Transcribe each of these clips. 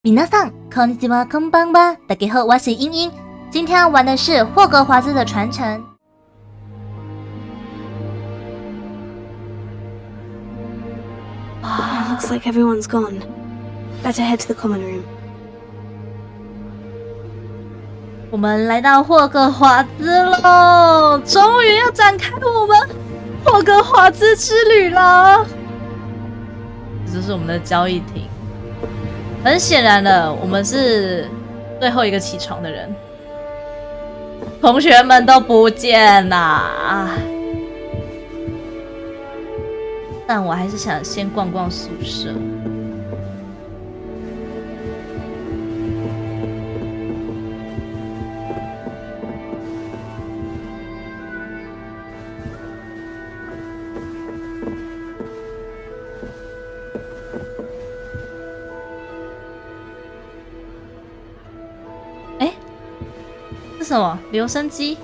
皆さんこんにちはこんばんは。大家好，我是英英。今天要玩的是霍格华兹的传承。Looks like everyone's gone. Better head to the common room. 我们来到霍格华兹喽，终于要展开我们霍格华兹之旅了。这就是我们的交易厅。很显然的，我们是最后一个起床的人，同学们都不见啦。但我还是想先逛逛宿舍。是什么？留声机？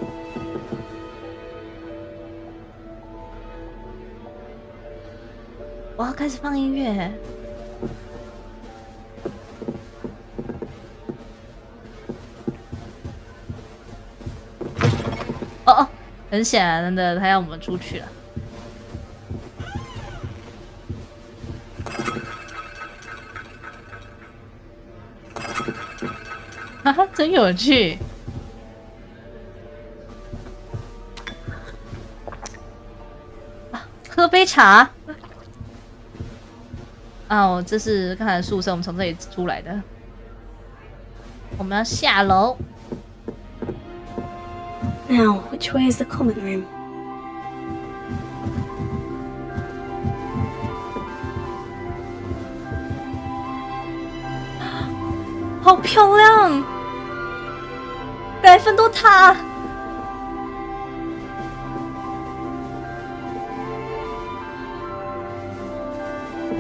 我要开始放音乐。哦，很显然的，他要我们出去了。哈哈，真有趣。喝杯茶。哦，这是刚才的宿舍，我们从这里出来的。我们要下楼。Now, which way is the common room? 好漂亮！格莱芬多塔。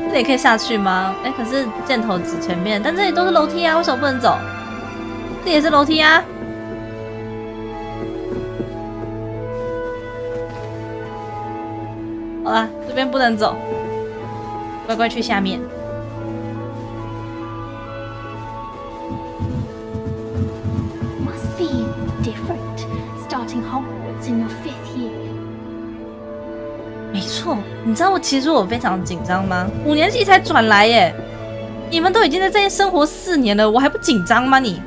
这里可以下去吗？哎，可是箭头指前面，但这里都是楼梯啊，为什么不能走？这也是楼梯啊。好啦，这边不能走，乖乖去下面。Must be different starting Hogwarts in your 5th year. 没错，你知道其实我非常紧张吗？5年级才转来耶，你们都已经在这里生活4年了，我还不紧张吗你？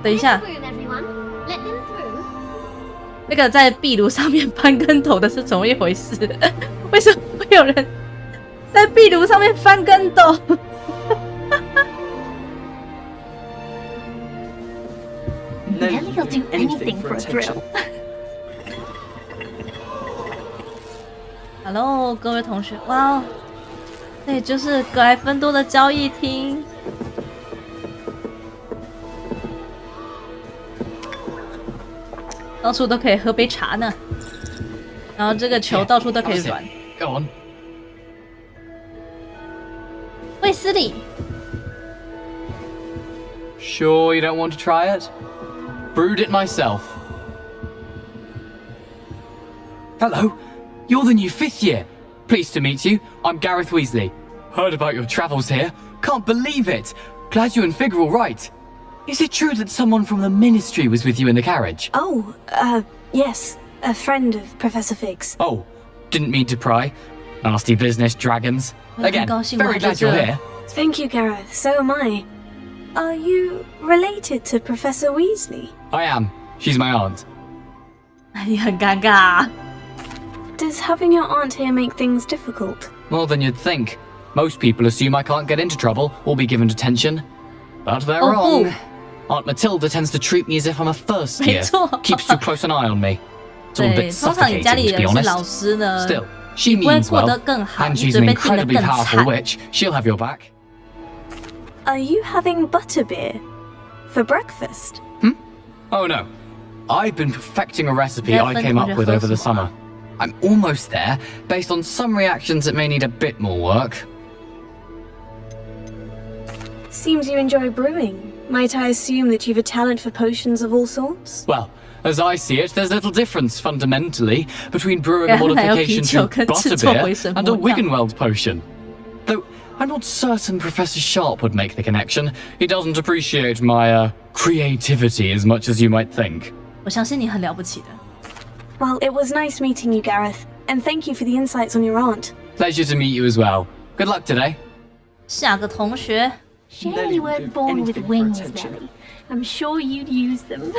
等一下，那个在壁炉上面翻跟头的是怎么一回事？为什么会有人在壁炉上面翻跟斗Nelly'll do anything for a thrill. Hello， 各位同学，哇哦，这里就是格莱芬多的交易厅。到处都可以喝杯茶呢，然后这个球到处都可以转。Go on. 卫斯理 Sure you don't want to try it? Brewed it myself. Hello, you're the new 5th year. Pleased to meet you. I'm Gareth Weasley. Heard about your travels here. Can't believe it. Glad you and Fig are all right. Is it true that someone from the Ministry was with you in the carriage? Oh, yes. A friend of Professor Fig's. Oh, didn't mean to pry. Nasty business, dragons. Again, very glad you're here. Thank you, Gareth. So am I. Are you related to Professor Weasley? I am. She's my aunt. 你很尴尬啊。Does having your aunt here make things difficult? More than you'd think. Most people assume I can't get into trouble or be given detention. But they're wrong. Aunt Matilda tends to treat me as if I'm a first year. Keeps too close an eye on me. It's all a bit suffocating, to be honest. Still, she means well, and she's an incredibly powerful witch. She'll have your back. Are you having butterbeer for breakfast? Oh no. I've been perfecting a recipe I came up with over the summer. I'm almost there, based on some reactions that may need a bit more work. Seems you enjoy brewing. Might I assume that you've a talent for potions of all sorts? Well, As I see it, there's little difference fundamentally between brewing a modification to butterbeer and a Wiggenweld potion. Though I'm not certain Professor Sharp would make the connection. He doesn't appreciate my creativity as much as you might think. 我相信你很了不起的。Well, it was nice meeting you, Gareth, and thank you for the insights on your aunt. Pleasure to meet you as well. Good luck today. 下个同学。Shame you weren't born with wings, Nelly. I'm sure you'd use them.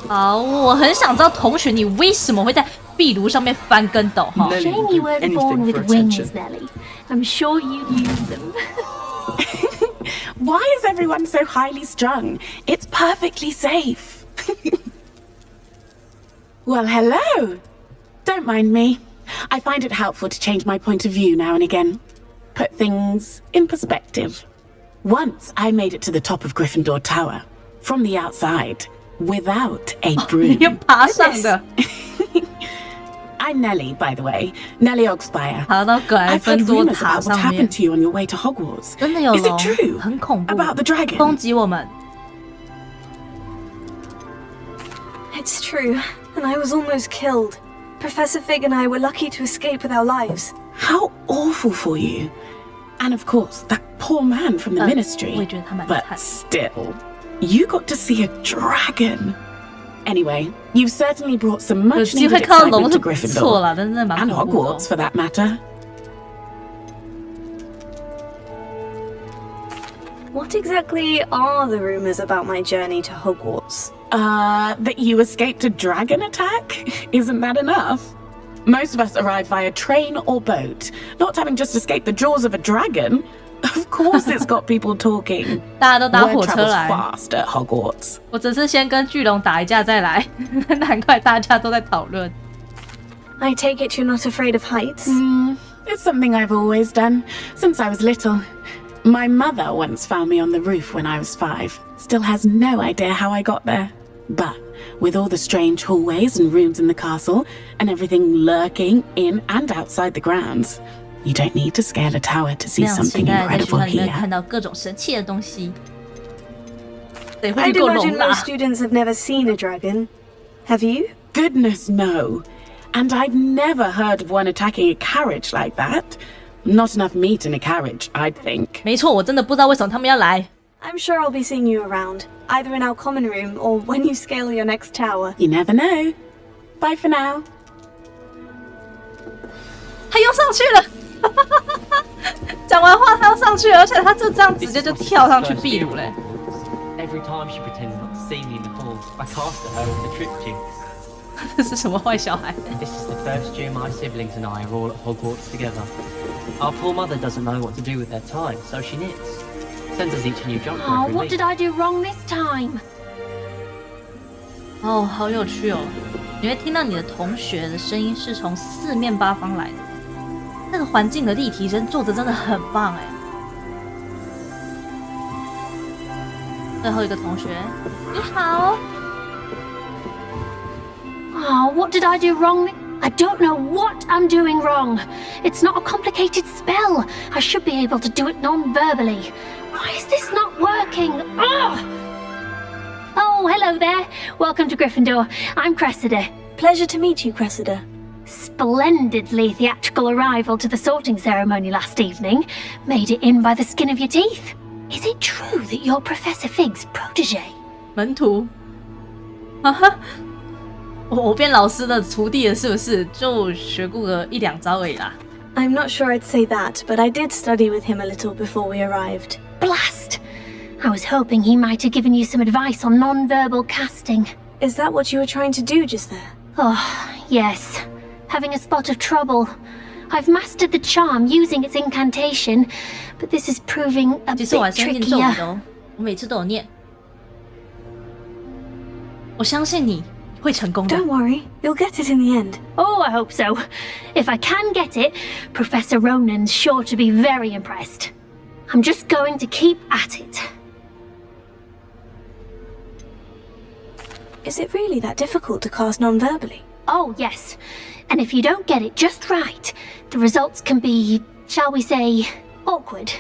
好，我很想知道同学你为什么会在壁炉上面翻跟斗哈 Shame you weren't born with wings, Nelly. I'm sure you'd use them. Why is everyone so highly strung? It's perfectly safe. Well, hello. Don't mind me. I find it helpful to change my point of view now and again. Put things in perspective. Once I made it to the top of Gryffindor Tower, from the outside, without a broom. 你爬上的。I'm Nellie, by the way. Nellie Oxfire. 爬到葛莱芬多塔上 What happened 面。 to you on your way to Hogwarts? 真的有 Is it 龙， true? 很恐怖。 About the dragon? 攻击我们。 It's true, and I was almost killed. Professor Fig and I were lucky to escape with our lives. How awful for you. And of course, that poor man from the ministry. 我也觉得他蛮 But 惨。 still, you got to see a dragon. Anyway, you've certainly brought some 有 much 机会 needed 看到龙 excitement 是 to 不错 Gryffindor. 啦，但是真的蛮 And 恐怖的 Hogwarts, for that matter. What exactly are the rumors about my journey to Hogwarts? That you escaped a dragon attack? Isn't that enough? Most of us arrive via train or boat. Not having just escaped the jaws of a dragon. Of course it's got people talking. 大家都搭 Word 火车 travels 来。 fast at Hogwarts. 我只是先跟巨龙打一架再来，难怪大家都在讨论。 I take it you're not afraid of heights? It's something I've always done, since I was little. My mother once found me on the roof when I was 5. Still has no idea how I got there. But with all the strange hallways and rooms in the castle, and everything lurking in and outside the grounds, you don't need to scale a tower to see 那样期 something 待在学 incredible 校里面 here. 看到各种神奇的东西。得会 I'd 去过 imagine 龙啦 most。students have never seen a dragon. Have you? Goodness, no. And I've never heard of one attacking a carriage like that. Not enough meat in a carriage, I'd think. 没错，我真的不知道为什么他们要来。 I'm sure I'll be seeing you around, either in our common room or when you scale your next tower. You never know. Bye for now. 他又上去了，讲完话他又上去了，而且他就这样直接就跳上去壁炉嘞。 Every time she pretended not to see me in the hall, I cast at her with the trick jinx. 这是什么坏小孩？ This is the first year my siblings and I are all at Hogwarts together. Our poor mother doesn't know what to do with their time, so she knits. Sends us each a new jumper Oh, every what week. did I do wrong this time? 哦，好有趣哦！你会听到你的同学的声音是从四面八方来的，那个环境的立体声做的真的很棒哎。最后一个同学，你好。 Oh, what did I do wrong? I don't know what I'm doing wrong. It's not a complicated spell. I should be able to do it non-verbally. Why is this not working? Ugh! Oh, hello there. Welcome to Gryffindor. I'm Cressida. Pleasure to meet you, Cressida. Splendidly theatrical arrival to the sorting ceremony last evening. Made it in by the skin of your teeth. Is it true that you're Professor Fig's protege? 门徒，哈哈，我变老师的徒弟了，是不是？就学过个1、2招而已啦。 I'm not sure I'd say that, but I did study with him a little before we arrived. Blast! I was hoping he might have given you some advice on non-verbal casting. Is that what you were trying to do just there? Oh, yes. Having a spot of trouble. I've mastered the charm using its incantation, but this is proving a 其实我还 bit 相信咒语的 trickier. 哦，我每次都有念。我相信你会成功的。 Don't worry, you'll get it in the end. Oh, I hope so. If I can get it, Professor Ronan's sure to be very impressed. I'm just going to keep at it. Is it really that difficult to cast non-verbally? Oh, yes. And if you don't get it just right, the results can be, shall we say, awkward.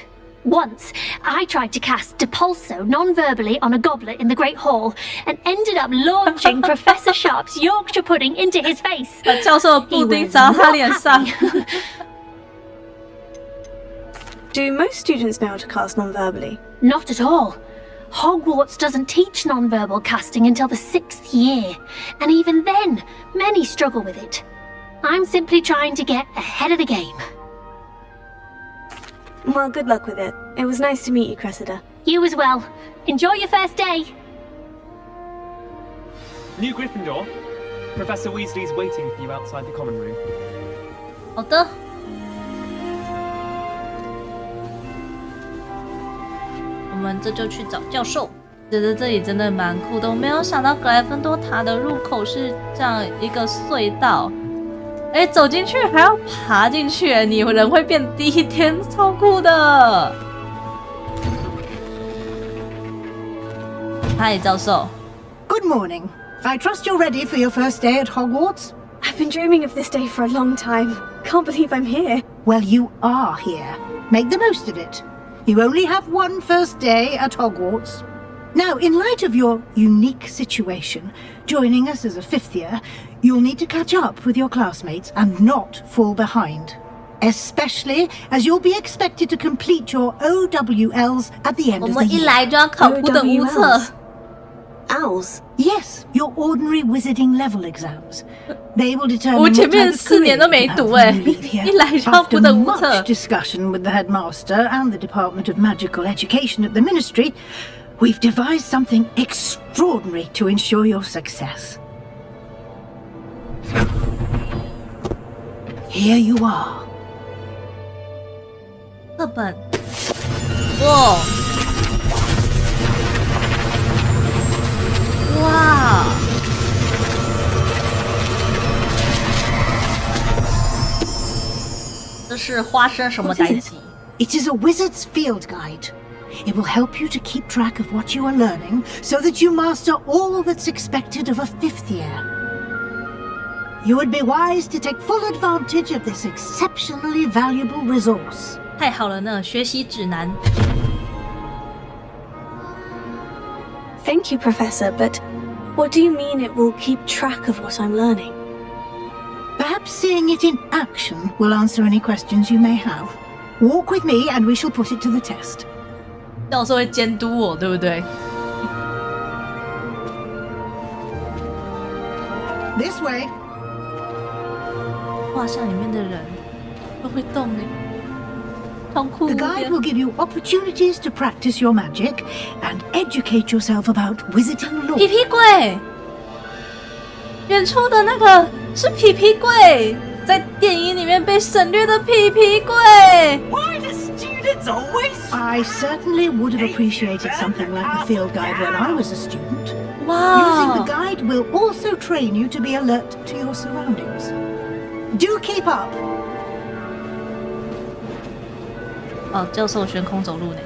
Once, I tried to cast Depulso non-verbally on a goblet in the Great Hall and ended up launching Professor Sharp's Yorkshire pudding into his face. 把教授的布丁砸他脸上。Do most students know how to cast non-verbally? Not at all. Hogwarts doesn't teach non-verbal casting until the 6th year, and even then, many struggle with it. I'm simply trying to get ahead of the game. Well, good luck with it. It was nice to meet you, Cressida. You as well. Enjoy your first day. New Gryffindor. Professor Weasley's waiting for you outside the common room. 好的。我们这就去找教授。觉得这里真的蛮酷的，我没有想到格莱芬多塔的入口是这样一个隧道。哎，走进去还要爬进去，你人会变低，天，超酷的！嗨，教授。Good morning. I trust you're ready for your first day at Hogwarts. I've been dreaming of this day for a long time. Can't believe I'm here. Well, you are here. Make the most of it. You only have one first day at Hogwarts. Now, in light of your unique situation, joining us as a 5th year, you'll need to catch up with your classmates and not fall behind. Especially as you'll be expected to complete your OWLs at the end 我 of the 们一 year. 来就要考不等无策。 Owls? Yes, your ordinary wizarding level exams. They will determine 我 what 前面 type of 4 年 career 都 you 没 have 读 when you leave here. 一来就要不 After 等无策。 much discussion with the headmaster and the Department of Magical Education at the Ministry, we've devised something extraordinary to ensure your success. Here you are. 课本。哇！哇！这是发生什么代志？ It is a wizard's field guide. It will help you to keep track of what you are learning so that you master all that's expected of a 5th year. You would be wise to take full advantage of this exceptionally valuable resource. 太好了呢，学习指南。 Thank you, Professor, but what do you mean it will keep track of what I'm learning? Perhaps seeing it in action will answer any questions you may have. Walk with me and we shall put it to the test. 教授会监督我，对不对？ This way. 画像里面的人都会动呢，超酷 The 的。 guide will give you opportunities to practice your magic and educate yourself about wizarding lore. 皮皮鬼，远处的那个是皮皮鬼，在电影里面被省略的皮皮鬼。 Why do students always? I certainly would have appreciated something like the field guide when I was a student. 哇 Using the guide will also train you to be alert to your surroundings. Do keep up. 哦，教授悬空走路呢。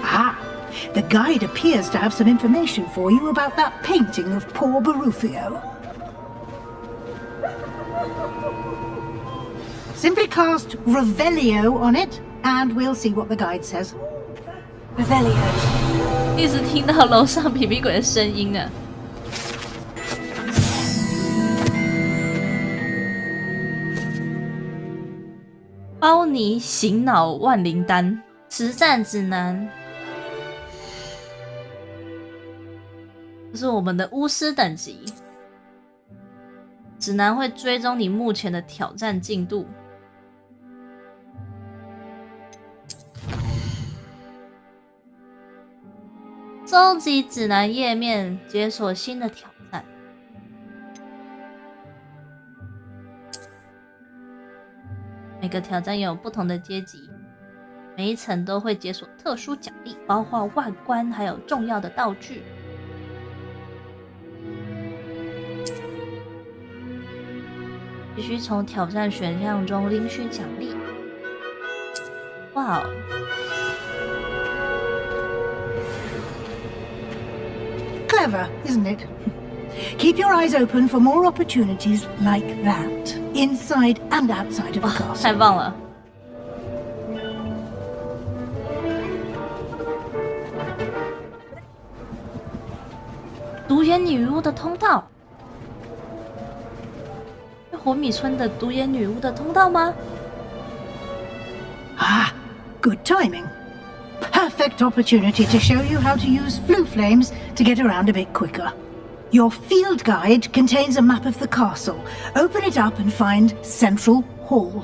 Ah, the guide appears to have some information for you about that painting of poor Barufio. Simply cast Revelio on it, and we'll see what the guide says. Revelio. 一直听到楼上皮皮鬼的声音呢。包尼醒脑万灵丹实战指南，这是我们的巫师等级。指南会追踪你目前的挑战进度。收集指南页面，解锁新的挑战。每个挑战有不同的阶级，每一层都会解锁特殊奖励，包括外观还有重要的道具。必须从挑战选项中领取奖励。哇哦！ Clever, isn't it? Keep your eyes open for more opportunities like that, inside and outside of the castle. 太棒了！独眼女巫的通道，火米村的独眼女巫的通道吗？ Ah, good timing. Perfect opportunity to show you how to use flue flames to get around a bit quicker. Your field guide contains a map of the castle. Open it up and find Central Hall.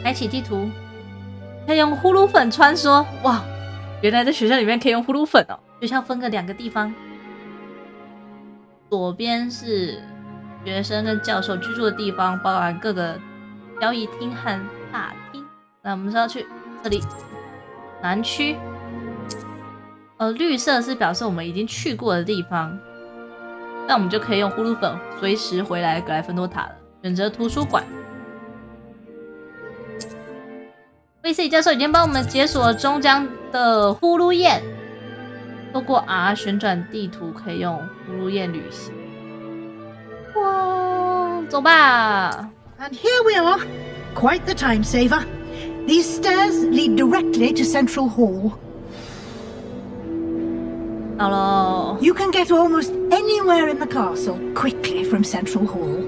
开启地图，可以用呼噜粉穿梭。哇，原来在学校里面可以用呼噜粉哦。学校分个2个地方，左边是学生跟教授居住的地方，包含各个交易厅和大厅。那我们是要去这里南区。绿色是表示我们已经去过的地方，那我们就可以用呼噜粉随时回来格莱芬多塔了。选择图书馆。威斯理教授已经帮我们解锁了中江的呼噜宴，透过 R 旋转地图可以用呼噜宴旅行。哇，走吧 And here we are. Quite the time saver. These stairs lead directly to Central Hall. 到喽。 You can get almost anywhere in the castle quickly from Central Hall.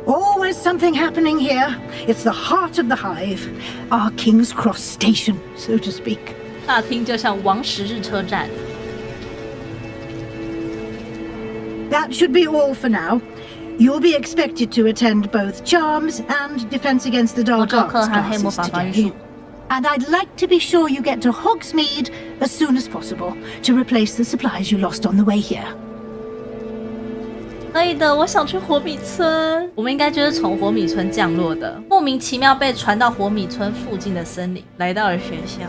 Always something happening here. It's the heart of the hive, our King's Cross station, so to speak. 大厅就像王十日车站。 That should be all for now. You'll be expected to attend both Charms and Defense Against the Dark Arts classes today. And I'd like to be sure you get to Hogsmeade as soon as possible to replace the supplies you lost on the way here. 可以的，我想去火米村。我们应该就是从火米村降落的，莫名其妙被传到火米村附近的森林，来到了学校。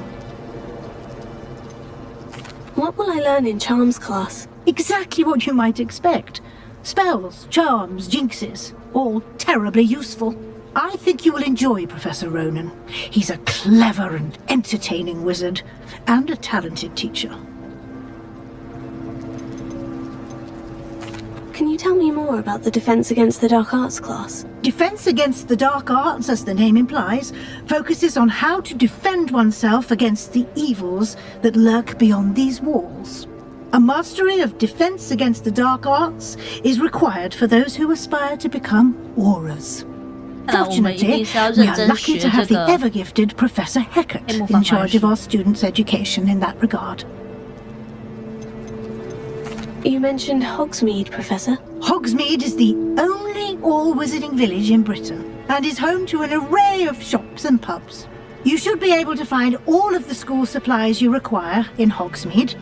What will I learn in Charms class? Exactly what you might expect. Spells, charms, jinxes, all terribly useful. I think you will enjoy Professor Ronan. He's a clever and entertaining wizard, and a talented teacher. Can you tell me more about the Defense Against the Dark Arts class? Defense Against the Dark Arts, as the name implies, focuses on how to defend oneself against the evils that lurk beyond these walls. A mastery of Defense Against the Dark Arts is required for those who aspire to become auras. Fortunately, we are lucky to have the ever-gifted Professor Heckert in charge of our students' education in that regard. You mentioned Hogsmeade, Professor. Hogsmeade is the only all-wizarding village in Britain, and is home to an array of shops and pubs. You should be able to find all of the school supplies you require in Hogsmeade.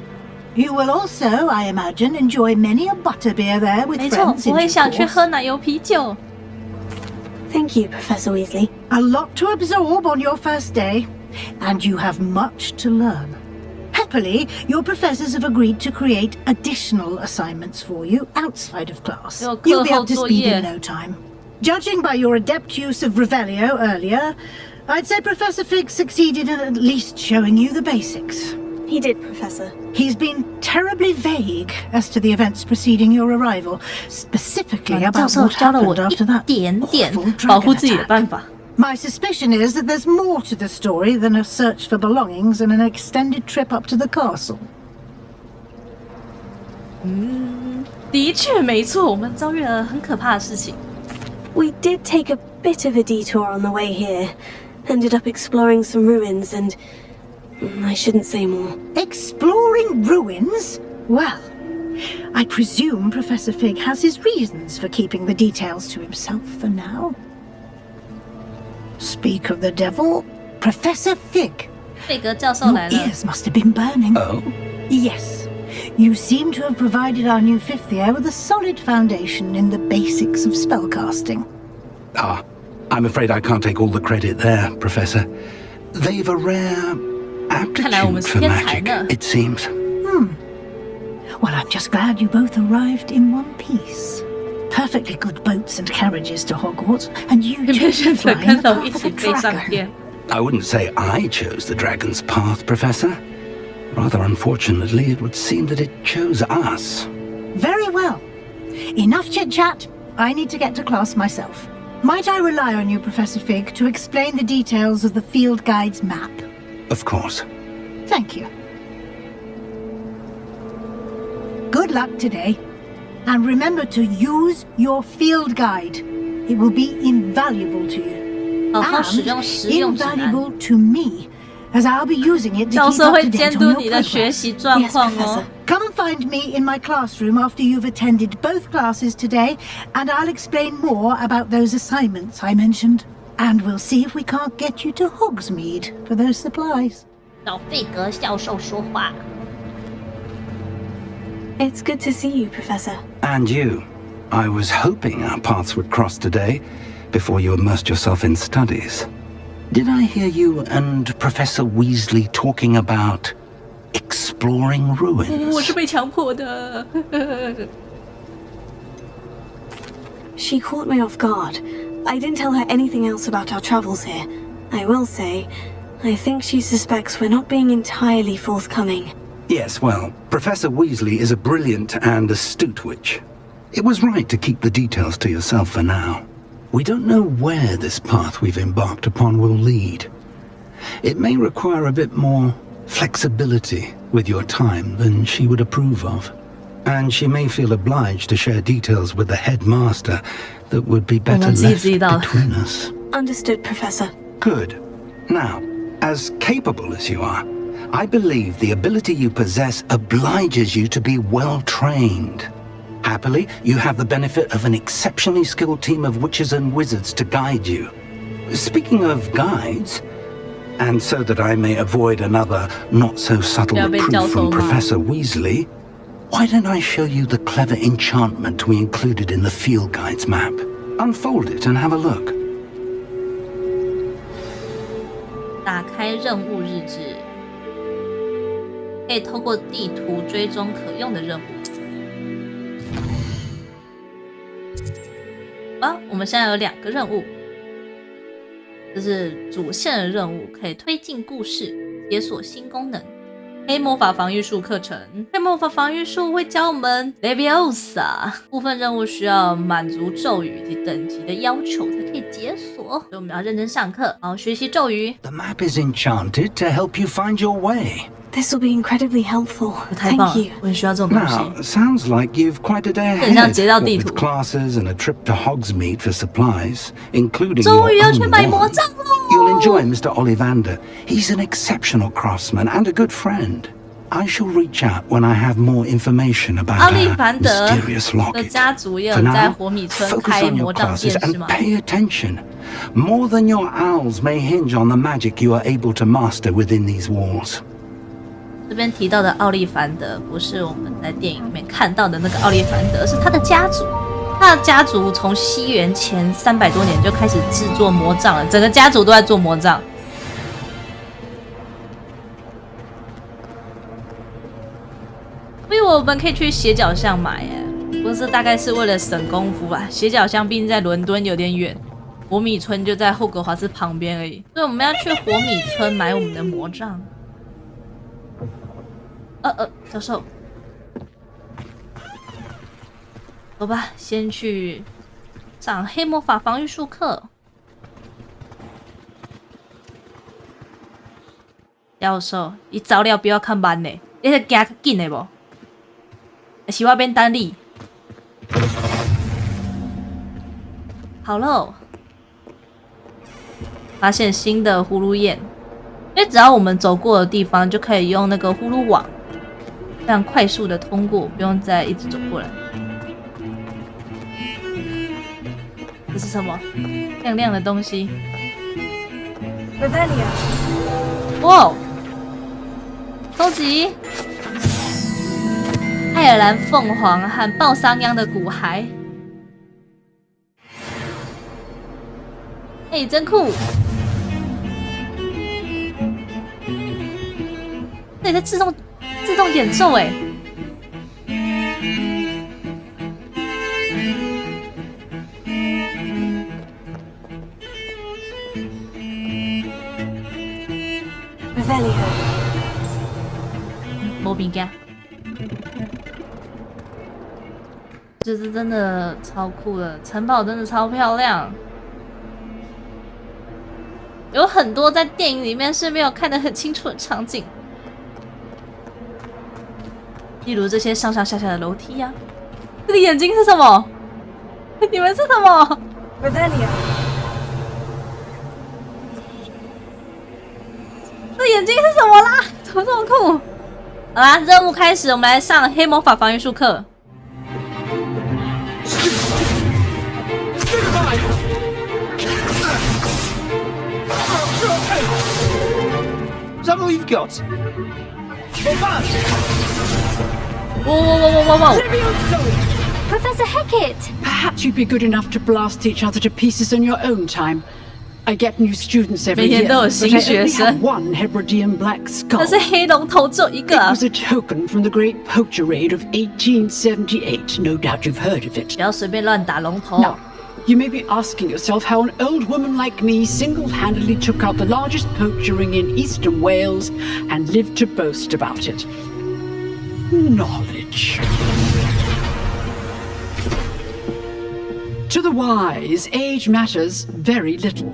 You will also, I imagine, enjoy many a butterbeer there with 没错， friends in 我也 due 想去 course. 喝奶油啤酒。 Thank you, Professor Weasley. A lot to absorb on your first day, and you have much to learn. Happily, your professors have agreed to create additional assignments for you outside of class. You'll be up to speed in no time. Judging by your adept use of Revelio earlier, I'd say Professor Fig succeeded in at least showing you the basics. He did, Professor. He's been terribly vague as to the events preceding your arrival, specifically about what happened after that awful dragon attack. My suspicion is that there's more to the story than a search for belongings and an extended trip up to the castle. 的确没错，我们遭遇了很可怕的事情。 We did take a bit of a detour on the way here. Ended up exploring some ruins and... I shouldn't say more. Exploring ruins? Well, I presume Professor Fig has his reasons for keeping the details to himself for now. Speak of the devil, Professor Fig. 费格教授来 Your 了。 ears must have been burning. Oh? Yes. You seem to have provided our new fifth year with a solid foundation in the basics of spellcasting. Ah, I'm afraid I can't take all the credit there, Professor. They've a rare aptitude for magic, it seems. Well, I'm just glad you both arrived in one piece. Perfectly good boats and carriages to Hogwarts, and you chose to fly in the path of a dragon. I wouldn't say I chose the dragon's path, Professor. Rather unfortunately, it would seem that it chose us. Very well. Enough chit-chat. I need to get to class myself. Might I rely on you, Professor Fig, to explain the details of the field guide's map? Of course. Thank you. Good luck today. And remember to use your field guide. It will be invaluable to you. And invaluable to me, as I'll be using it to keep up to date on your progress. Yes, Professor. Come and find me in my classroom after you've attended both classes today, and I'll explain more about those assignments I mentioned. And we'll see if we can't get you to Hogsmeade for those supplies. 找费格教授说话。It's good to see you, Professor. And you. I was hoping our paths would cross today, before you immersed yourself in studies. Did I hear you and Professor Weasley talking about exploring ruins? 我是被强迫的。She caught me off guard. I didn't tell her anything else about our travels here. I will say, I think she suspects we're not being entirely forthcoming. Yes, well, Professor Weasley is a brilliant and astute witch. It was right to keep the details to yourself for now. We don't know where this path we've embarked upon will lead. It may require a bit more flexibility with your time than she would approve of. And she may feel obliged to share details with the headmaster that would be better left between us. Understood, Professor. Good. Now, as capable as you are, I believe the ability you possess obliges you to be well trained. Happily, you have the benefit of an exceptionally skilled team of witches and wizards to guide you. Speaking of guides, and so that I may avoid another not-so-subtle reproof from Professor Weasley, why don't I show you the clever enchantment we included in the field guide's map? Unfold it and have a look. 打开任务日志，可以透过地图追踪可用的任务。我们现在有2个任务，这是主线的任务，可以推进故事，解锁新功能。黑魔法防御术课程，黑魔法防御术会教我们 Leviosa， 部分任务需要满足咒语及等级的要求才可以解锁，所以我们要认真上课，好好学习咒语。The map is enchanted to help you find your way. This will be incredibly helpful. Thank you. Now, sounds like you've quite a day ahead, what with classes and a trip to Hogsmeade for supplies, including your own wand. You'll enjoy Mr. Ollivander. He's an exceptional craftsman and a good friend. I shall reach out when I have more information about our mysterious locket. For now, focus on your classes and pay attention. More than your owls may hinge on the magic you are able to master within these walls. 这边提到的奥利凡德不是我们在电影里面看到的那个奥利凡德，是他的家族。他的家族从西元前300多年就开始制作魔杖了，整个家族都在做魔杖。因为我们可以去斜角巷买耶，不是大概是为了省功夫吧？斜角巷毕竟在伦敦有点远，火米村就在霍格华兹旁边而已，所以我们要去火米村买我们的魔杖。教授，走吧，先去上黑魔法防御术课。教授，你早了不要看慢呢，你是行较紧的无？还是我边等你？好喽，发现新的葫芦眼，因为只要我们走过的地方，就可以用那个葫芦网。这样快速的通过，不用再一直走过来。这是什么？亮亮的东西。哇！收集爱尔兰凤凰和豹桑央的骨骸。哎，真酷！这里在自动演奏哎。Revelio. 没饼干，这是真的超酷的，城堡真的超漂亮，有很多在电影里面是没有看得很清楚的场景，例如这些上上下下的楼梯呀、这个眼睛是什么？你们是什么？ Revelio. 这眼睛是什么啦？怎么这么酷？好啦，任务开始，我们来上黑魔法防御术课。Is that all you've got? Whoa! Professor Hecat! Perhaps you'd be good enough to blast each other to pieces in your own time. I get new students every year, but I only have one Hebridean black skull. 那是黑龙头只有一个。It was a token from the Great Poacher Raid of 1878. No doubt you've heard of it. 不要随便乱打龙头。 Now, you may be asking yourself how an old woman like me single-handedly took out the largest poacher ring in eastern Wales and lived to boast about it. Knowledge. To the wise, age matters very little.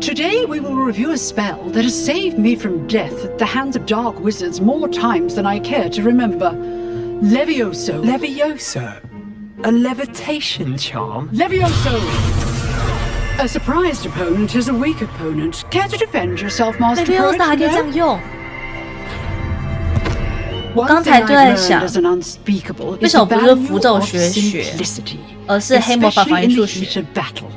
Today we will review a spell that has saved me from death at the hands of dark wizards more times than I care to remember. Levioso. Levioso? A levitation charm? Levioso! A surprised opponent is a weak opponent. Care to defend yourself, Master Poet? Leviosa 还可以这样用。我 One 刚 thing 才就 I've 在 learned 想， as an unspeakable 为 is 什么 the 不是 value 符咒 of 学学， simplicity, 而是黑魔法防 especially 御 in 术 the 学 heat？of battle.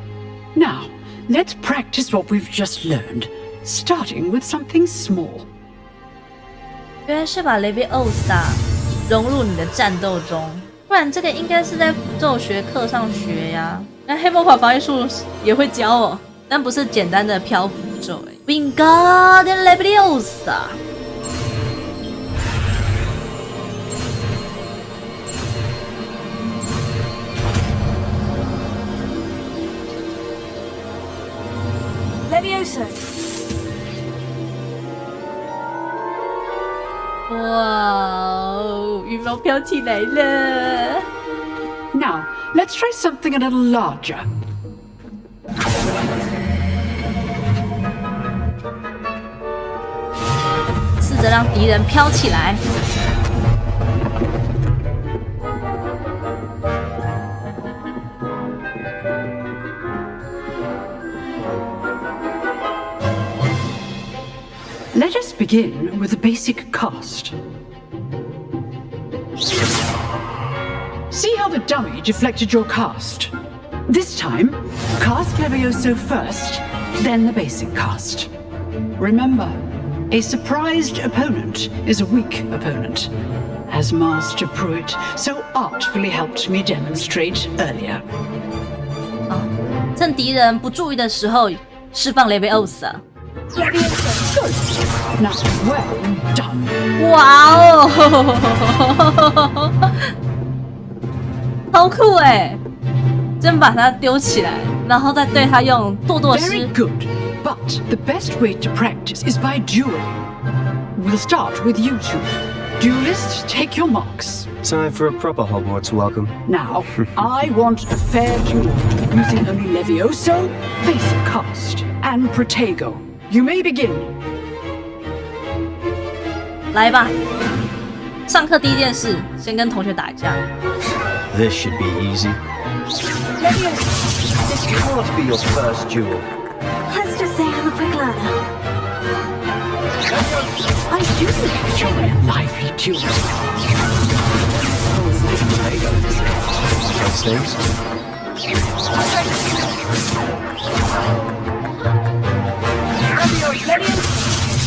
Now, let's practice what we've just learned, starting with something small. 原来是把 Leviosa 融入你的战斗中，不然这个应该是在符咒学课上学呀。那黑魔法防御术也会教哦，但不是简单的漂符咒。Wingardium Leviosa。 Levioso. 哇哦，羽毛飘起来了！ Now, let's try something a little larger. 试着让敌人飘起来。 Let us begin with a basic cast. See how the dummy deflected your cast? This time, cast Levioso first, then the basic cast. Remember, a surprised opponent is a weak opponent, as Master Pruitt so artfully helped me demonstrate earlier. 趁敌人不注意的时候，释放 Leviosa。 Now, well done. 哇哦，好酷哎！真把它丢起来，然后再对它用堕堕 Very 师。 good, but the best way to practice is by dueling. We'll start with you two. Duelists, take your marks. Time for a proper Hogwarts welcome. Now, I want a fair duel using only Levioso, basic cast, and Protego. You may begin. 来吧，上课第一件事，先跟同学打一架。 This should be easy. This can't be your first duel. Let's just say I'm a quick learner. I do enjoy a lively duel. Those things.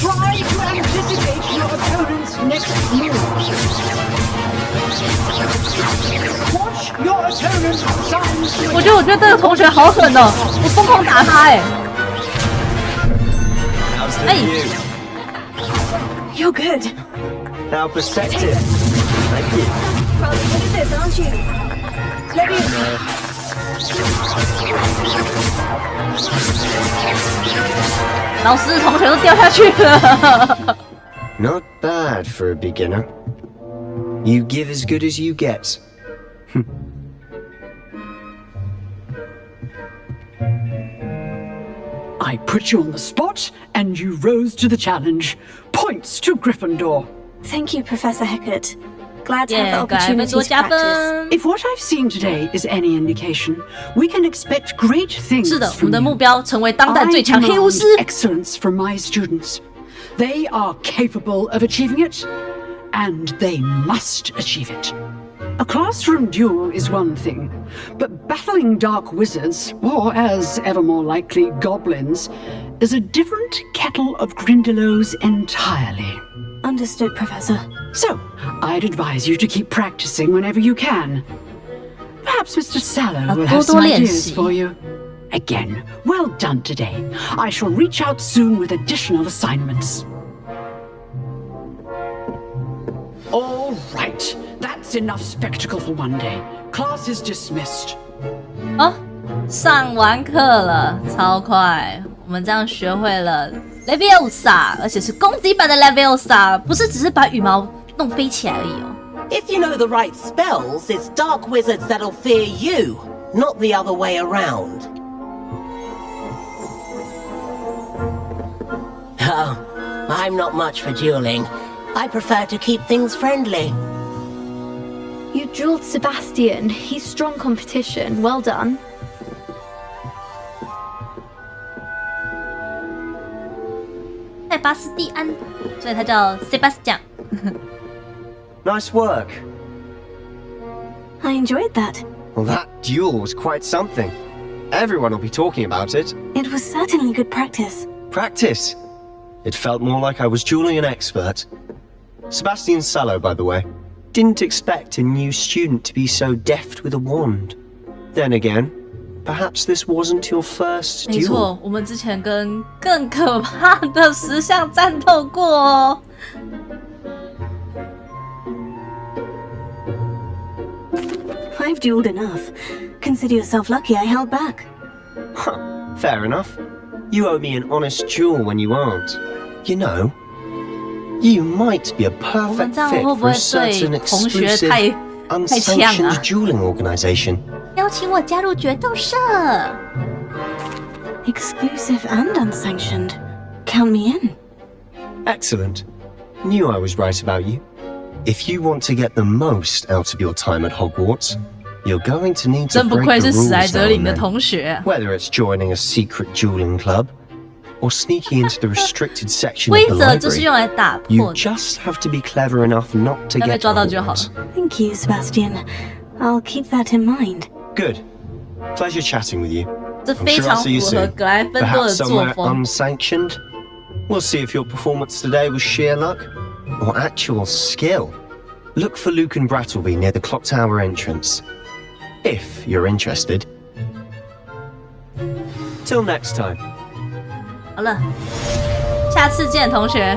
Try to anticipate your opponent's next move. Watch your opponent's signs. 我觉得这个同学好狠哦，我疯狂打他哎！ How's the 哎， view? You're good. Now perspective. Thank you. Rather good at this, aren't you? Leviosa. 老师的同学都掉下去了。Not bad for a beginner. You give as good as you get. I put you on the spot, and you rose to the challenge. Points to Gryffindor. Thank you, Professor Hecat. Glad to have the opportunity to practice. If what I've seen today is any indication, we can expect great things 是的，我 from 们的 you. 目标成为当代最强 I 黑巫师。 demand excellence from my students. They are capable of achieving it, and they must achieve it. A classroom duel is one thing, but battling dark wizards, or as ever more likely, goblins, is a different kettle of Grindylows entirely. Understood, Professor. So, I'd advise you to keep practicing whenever you can. Perhaps Mr. Sallow will have some ideas for you. Again, well done today. I shall reach out soon with additional assignments. All right, that's enough spectacle for one day. Class is dismissed. 哦，上完课了，超快！我们这样学会了 Leviosa， 而且是攻击版的 Leviosa， 不是只是把羽毛弄飞起来而已哦。If you know the right spells, it's dark wizards that'll fear you, not the other way around. Oh, I'm not much for dueling. I prefer to keep things friendly. You dueled Sebastian. He's strong competition. Well done. Sebastian， 所以他叫 Sebastian。 Nice work. I enjoyed that. Well, that duel was quite something. Everyone will be talking about it. It was certainly good practice. Practice? It felt more like I was dueling an expert. Sebastian Sallow, by the way. Didn't expect a new student to be so deft with a wand. Then again, perhaps this wasn't your first 没 duel. 错，我们之前跟更可怕的石像战斗过哦。I've dueled enough. Consider yourself lucky I held back. Huh, fair enough. You owe me an honest duel when you aren't. You know, you might be a 我们 perfect 这样 fit 会不 for 会 a 对 certain 同学 exclusive, 太呛 unsanctioned 啊？ dueling organization. 邀请我加入决斗社。 Exclusive and unsanctioned. Count me in. Excellent. Knew I was right about you. If you want to get the most out of your time at Hogwarts, you're going to need to 真不 break 愧 the 是史莱 rules 哲 now 林 and 的 then. 同学。 Whether it's joining a secret dueling club or sneaking into the restricted section 规 of the 则就是用 library, 来打 you 破的， just have to be clever enough not to 要被 get 抓到就好 caught. 了。 Thank you, Sebastian. I'll keep that in mind. Good. Pleasure chatting with you. 这 I'm 非 sure 常 I'll see you 符合 soon. 格莱芬多的 Perhaps 作 somewhere 风。 unsanctioned. We'll see if your performance today was sheer luck or actual skill. Look for Luke and Brattleby near the clock tower entrance. If you're interested. Till next time. 好了，下次见，同学。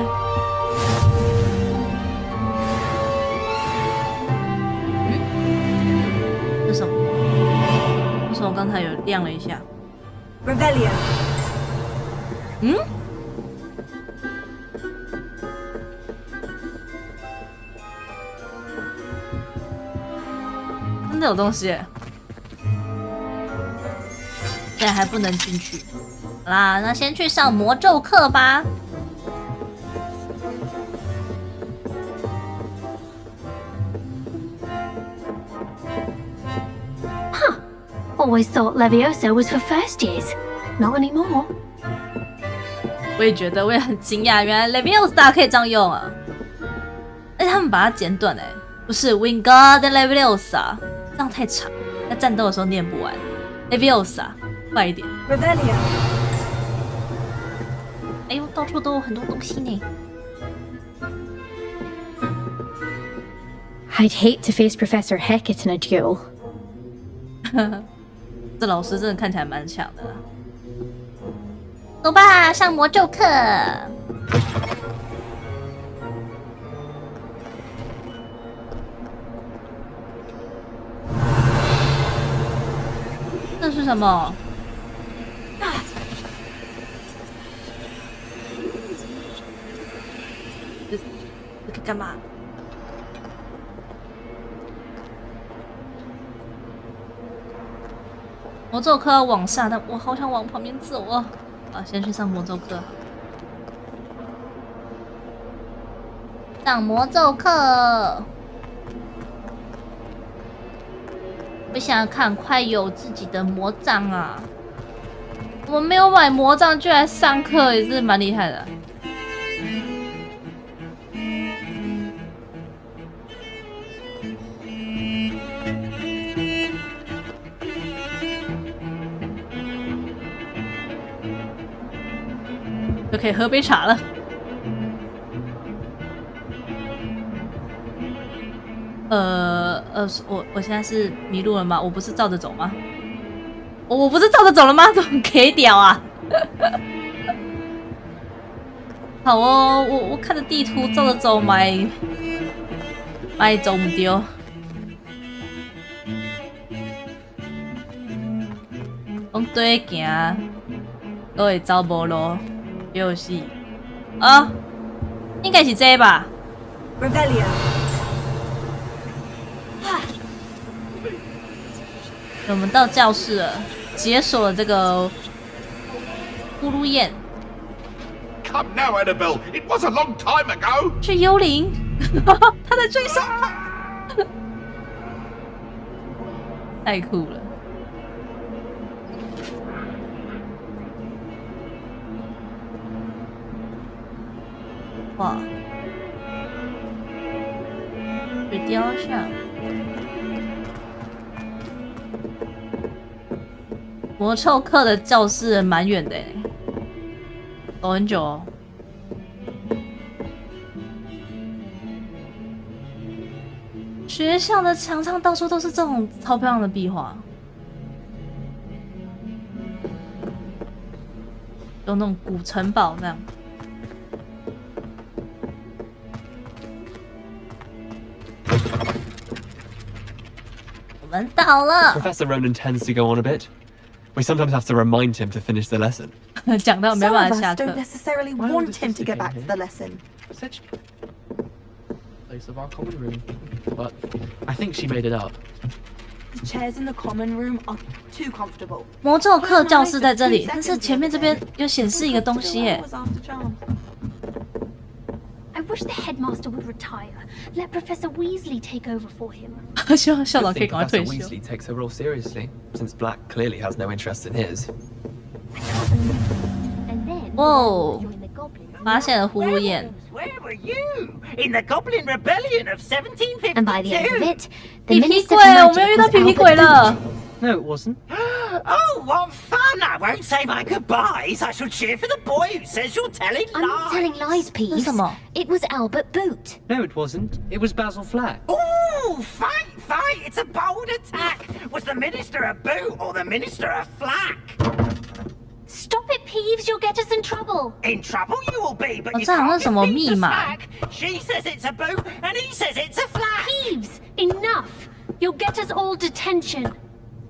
这什么？为什么刚才有亮了一下？ Revelio. 嗯？真的有东西耶，现在还不能进去。好啦，那先去上魔咒课吧。 Always thought Leviosa was for first years. Not anymore. 我也觉得，我也很惊讶，原来 Leviosa 可以这样用啊！而且他们把它剪短不是 Wingard Leviosa， 这样太长，在战斗的时候念不完。Leviosa 快一点。Revelio. 哎呦，到处都有很多东西呢。 I'd hate to face Professor Hecat in a duel. 这老师真的看起来蛮强的啦。走吧，上魔咒课。这是什么？以干嘛？魔咒课要往下，但我好想往旁边走啊！啊，先去上魔咒课。上魔咒课。我想想看，快有自己的魔杖啊！我没有买魔杖就来上课，也是蛮厉害的。就可以喝杯茶了。我现在是迷路了吗？我不是照着走吗？我不是照着走了吗？怎么可以屌啊？好哦，我看着地图照着走，买走唔丢。往对行，都会走无路。就是啊，应该是这吧。Revelio。我们到教室了，解锁了这个呼噜焰。Come now, Annabelle. It was a long time ago. 是幽灵，他在追上他，太酷了。哇，水雕像。魔兽课的教室蛮远的，走很久哦。学校的墙上到处都是这种超漂亮的壁画，有那种古城堡那样。我们到了。Professor Ronan tends to go on a bit. We sometimes have to remind him to finish the lesson. 讲到没办法下课。Some of us don't necessarily want him to get back to the lesson. Place of our common room, but I think she made it up. The chairs in the common room are too comfortable. 魔咒课教室在这里，但是前面这边有显示一个东西耶。I wish the headmaster would retire. Let Professor Weasley take over for him. 希望校长可以赶快退休。Professor Weasley takes her role seriously, since Black clearly has no interest in his. 哦，发现了葫芦眼。 Where were you? In the Goblin Rebellion of 1752. And by the end of it, the 皮皮 Minister 鬼， for 我们又遇 Magic 到 was 皮皮 Albert 鬼了。 No, it wasn't. Oh, what fun! I won't say my goodbyes. I shall cheer for the boy who says you're telling lies. I'm not telling lies, Peeves. It was Albert Boot. No, it wasn't. It was Basil Flack. Ooh, fight! It's a bold attack. Was the Minister a boot or the Minister a flack? Stop it, Peeves. You'll get us in trouble. In trouble you will be, but you 这好像 can't 什么 defeat 密 the 码？ flack. She says it's a boot and he says it's a flack. Peeves, enough. You'll get us all detention.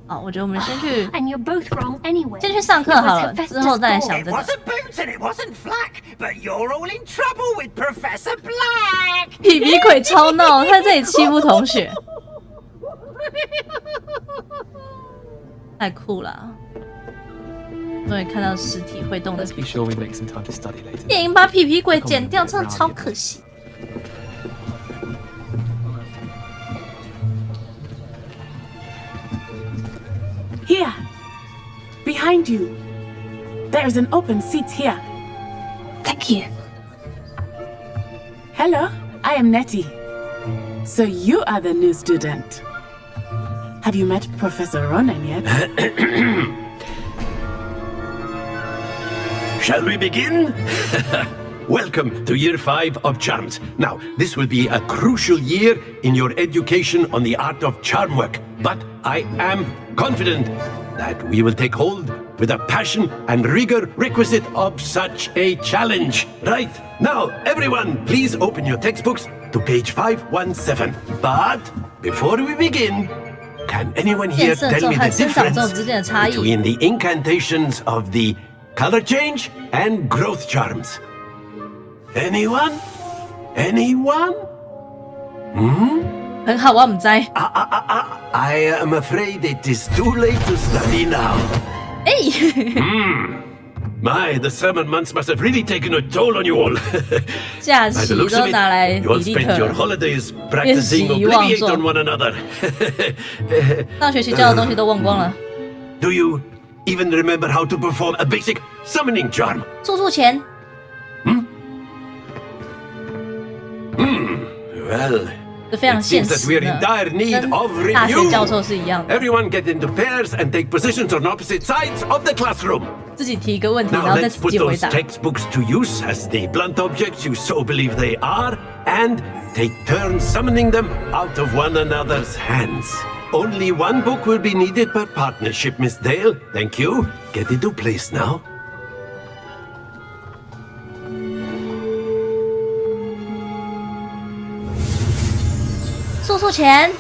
好，我觉得我们先去， And you're both wrong anyway. 先去上课好了，之后再来想 It 这个。 wasn't boot and it wasn't flack, but you're all in trouble with Professor Black. 皮皮鬼超闹，他在这里欺负同学，太酷了！终于看到实体会动的 Let's be sure we make some time to study later. 电影把皮皮鬼剪掉，真的超可惜。 Here, behind you. There is an open seat here. Thank you. Hello, I am Nettie. So you are the new student. Have you met Professor Ronan yet? Shall we begin? Welcome to Year 5 of Charms. Now, this will be a crucial year in your education on the art of charm work, but I am confident that we will take hold with the passion and rigor requisite of such a challenge. Right, now, everyone, please open your textbooks to page 517. But before we begin, can anyone here tell me the difference between the incantations of the color change and growth charms? Anyone? Anyone? Hmm? 很好，我唔知。I am afraid it is too late to study now. My, the summer months must have really taken a toll on you all. 假期都拿来 you all 比例 spent 课 your holidays practicing obliviate on one another. 上学期教的东西都忘光了。Do you even remember how to perform a basic summoning charm? 住前。Well, 这非常 it 现 seems that 实 we're in dire need 跟 of 大学 review. 教授是一样的。 Everyone get into pairs and take positions on opposite sides of the classroom. 自己提一个问题，然 Now 后再 let's 自 put 己回 those 答。 textbooks to use as the blunt objects you so believe they are, and take turns summoning them out of one another's hands. Only one book will be needed per partnership, Miss Dale. Thank you. Get into place now. 住前。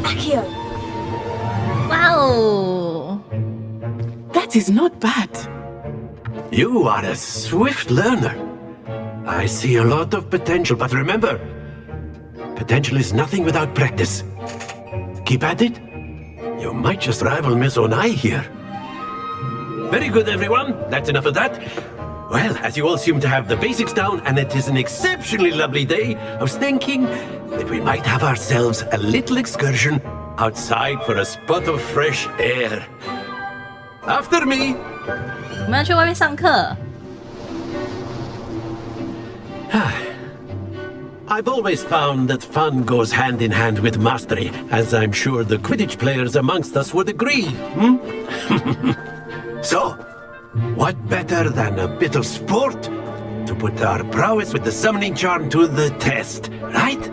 Accio. Wow. That is not bad. You are a swift learner. I see a lot of potential, but remember, potential is nothing without practice. Keep at it. You might just rival Miss Onai here. Very good, everyone. That's enough of that. Well, as you all seem to have the basics down, and it is an exceptionally lovely day, I was thinking that we might have ourselves a little excursion outside for a spot of fresh air. After me. 我们要去外面上课。I've always found that fun goes hand in hand with mastery, as I'm sure the Quidditch players amongst us would agree. So, what better than a bit of sport to put our prowess with the summoning charm to the test, right?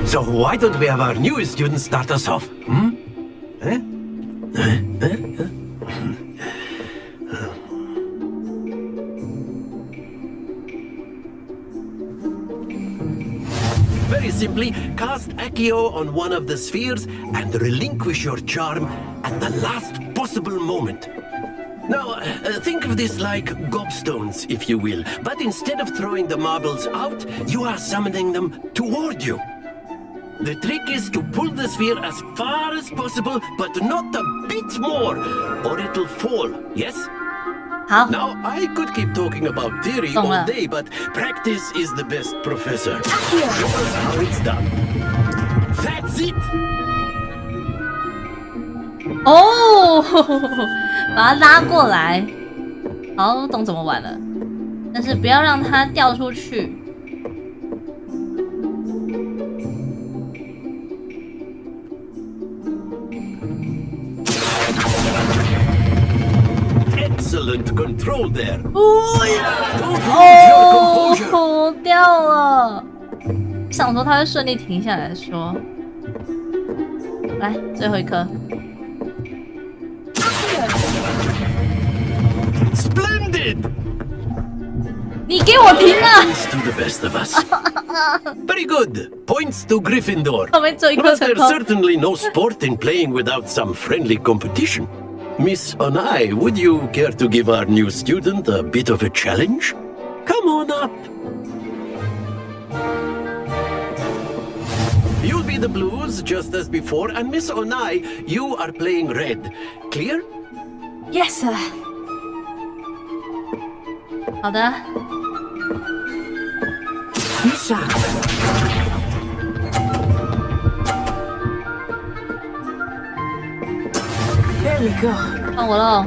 So why don't we have our newest student start us off? Very simply, cast Accio on one of the spheres and relinquish your charm at the last possible moment. Now, think of this like gobstones, if you will, but instead of throwing the marbles out, you are summoning them toward you. The trick is to pull the sphere as far as possible, but not a bit more, or it'll fall, yes? Now, I could keep talking about theory all day, but practice is the best professor. Show us how it's done. That's it! 哦，把它拉过来。好，我懂怎么玩了，但是不要让它掉出去。Excellent control there. 哦，掉了。想说它会顺利停下来说，来最后一颗。Splendid! 你给我停啊 To the best of us. Very good. Points to Gryffindor. 我们只有一颗 But 成 there's 功。 certainly no sport in playing without some friendly competition. Miss Onai, would you care to give our new student a bit of a challenge? Come on up. You'll be the blues, just as before, and Miss Onai, you are playing red. Clear? Yes, sir. 好的。 Misha. There we go. 换我喽。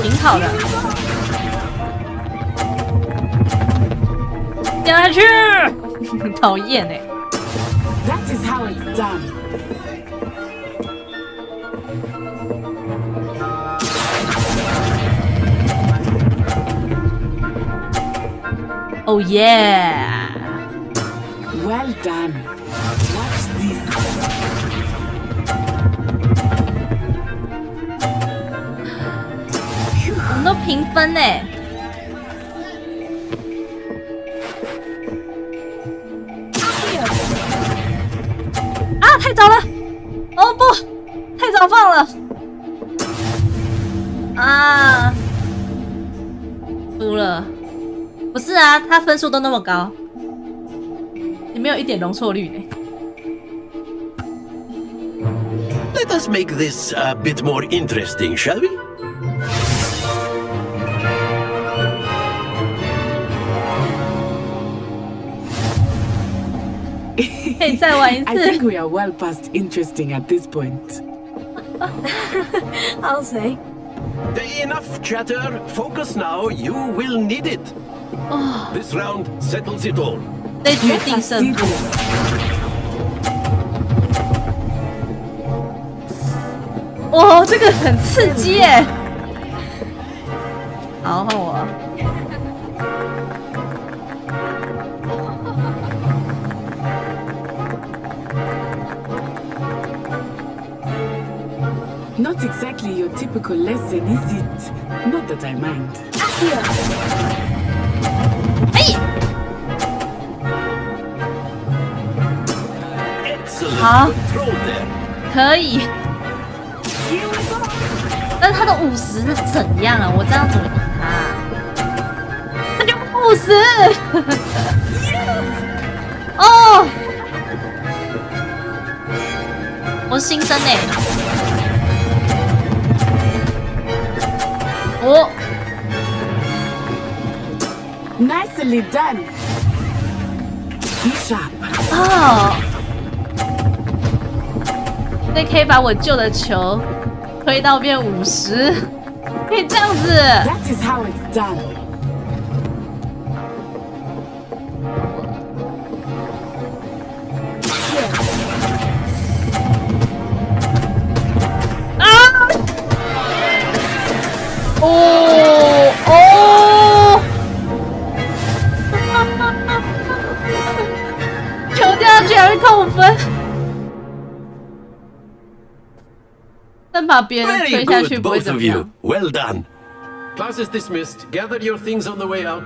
挺好的。掉下去，讨厌哎。 That is how it's done. Oh yeah! Well done. Watch this. 我们都评分呢。啊，太早了！哦不，太早放了。啊，输了。不是啊，他分数都那么高，你没有一点容错率呢。Let us make this a bit more interesting, shall we? 可以再玩一次。I think we are well past interesting at this point. I'll say. Enough chatter. Focus now. You will need it. This round settles it all. 得决定胜负。哇，这个很刺激耶！好，换我。Not exactly your typical lesson, is it? Not that I mind. 好，可以。但是他的50是怎样啊？我这样怎么赢他？他就50。哦，我是新生哎。哦 ，Nicely done. Be sharp. 哦，那可以把我旧的球推到变50，可以这样子。That is how it's done. 球掉下去还会扣分，但把别人推下去不会怎么样。Well done. Class is dismissed. Gather your things on the way out.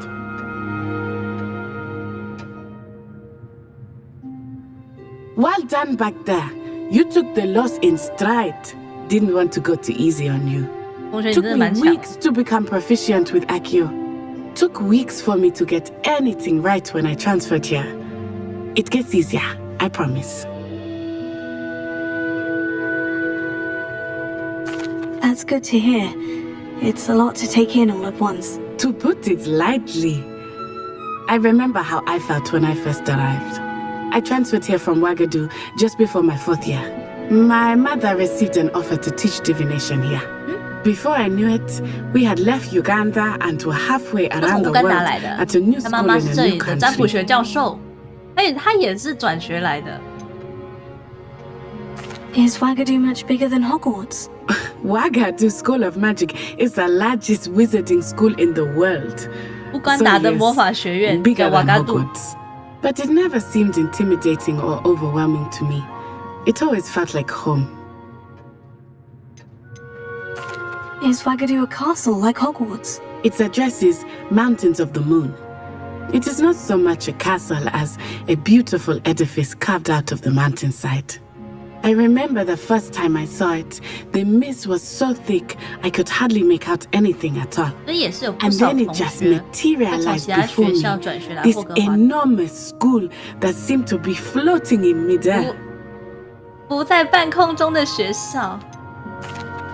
Well done back there. You took the loss in stride. Didn't want to go too easy on you. Took me weeks to become proficient with Accio. Took weeks for me to get anything right when I transferred here. It gets easier, I promise. That's good to hear. It's a lot to take in all at once. To put it lightly, I remember how I felt when I first arrived. I transferred here from Ouagadougou just before my 4th year. My mother received an offer to teach divination here. Before I knew it, we had left Uganda and were halfway around the world at a new school in a new country. 占卜学教授，他也是转学来的。Is Ouagadougou much bigger than Hogwarts? Ouagadougou School of Magic is the largest wizarding school in the world. 乌干达的魔法学院叫瓦嘎杜。 But it never seemed intimidating or overwhelming to me. It always felt like home. Is Ouagadougou a castle like Hogwarts? Its address is Mountains of the Moon. It is not so much a castle as a beautiful edifice carved out of the mountainside. I remember the first time I saw it, the mist was so thick I could hardly make out anything at all. And then it just materialized before me, this enormous school that seemed to be floating in midair. 不在半空中的学校。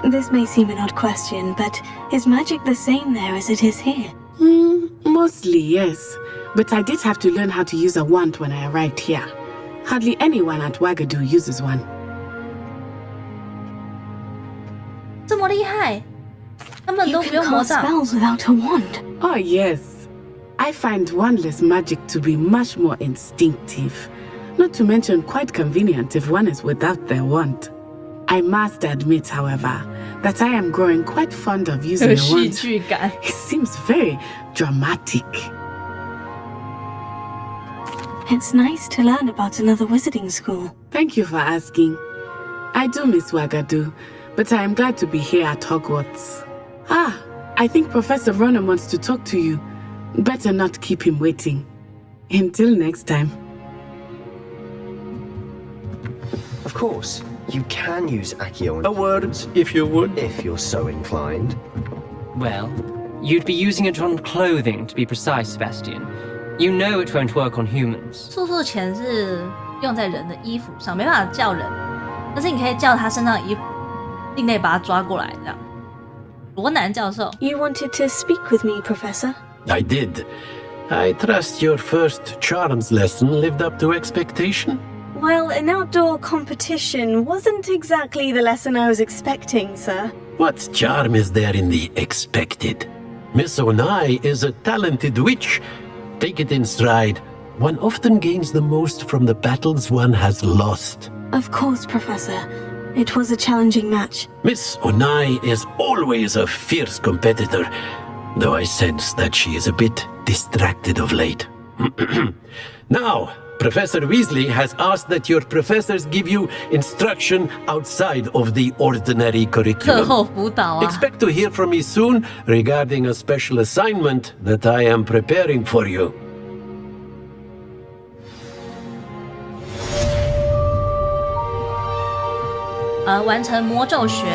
This may seem an odd question, but is magic the same there as it is here? Mostly, yes. But I did have to learn how to use a wand when I arrived here. Hardly anyone at Ouagadougou uses one. 这么厉害，他们都不用魔杖。 You can cast spells without a wand. Oh yes. I find wandless magic to be much more instinctive. Not to mention quite convenient if one is without their wand. I must admit, however, that I am growing quite fond of using a wand. It seems very dramatic. It's nice to learn about another wizarding school. Thank you for asking. I do miss Wagadu, but I am glad to be here at Hogwarts. Ah, I think Professor Ronan wants to talk to you. Better not keep him waiting. Until next time. Of course, you can use Accio. A word, if you would. If you're so inclined. Well, you'd be using it on clothing, to be precise, Sebastian. You know it won't work on humans. 速速钳是用在人的衣服上，没办法叫人，但是你可以叫他身上的衣服，另类把他抓过来，这样。罗南教授 You wanted to speak with me, Professor? I did. I trust your first charms lesson lived up to expectation? Well, an outdoor competition wasn't exactly the lesson I was expecting, sir. What charm is there in the expected? Miss Onai is a talented witch. Take it in stride. One often gains the most from the battles one has lost. Of course, Professor. It was a challenging match. Miss Onai is always a fierce competitor, though I sense that she is a bit distracted of late. Now, Professor Weasley has asked that your professors give you instruction outside of the ordinary curriculum. Expect to hear from me soon regarding a special assignment that I am preparing for you. 完成魔咒学。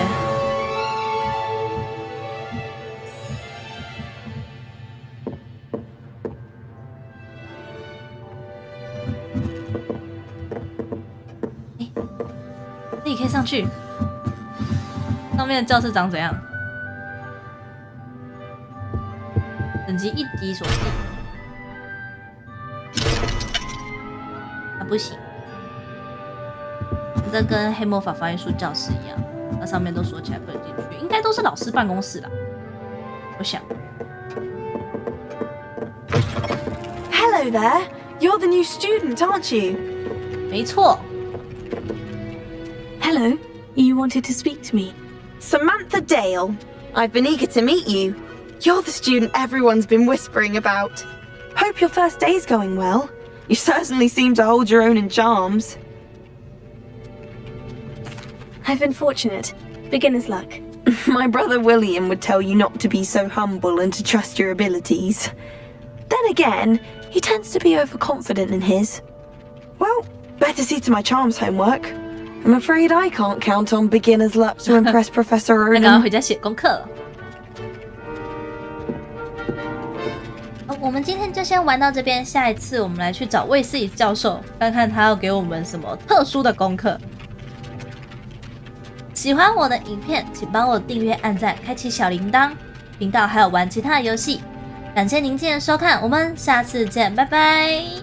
自己可以上去。上面的教室长怎样？等级1级锁定。啊，不行。这跟黑魔法防御术教室一样，那上面都锁起来不能进去，应该都是老师办公室啦。我想。Hello there. You're the new student, aren't you? 没错。Hello. You wanted to speak to me? Samantha Dale. I've been eager to meet you. You're the student everyone's been whispering about. Hope your first day's going well. You certainly seem to hold your own in charms. I've been fortunate. Beginner's luck. My brother William would tell you not to be so humble and to trust your abilities. Then again, he tends to be overconfident in his. Well, better see to my charms homework. I'm afraid I can't count on beginner's luck to impress Professor Ronan. 那赶快回家写功课了。我们今天就先玩到这边，下一次我们来去找卫斯理教授，看看他要给我们什么特殊的功课。喜欢我的影片，请帮我订阅、按赞、开启小铃铛，频道还有玩其他的游戏。感谢您今天的收看，我们下次见，拜拜。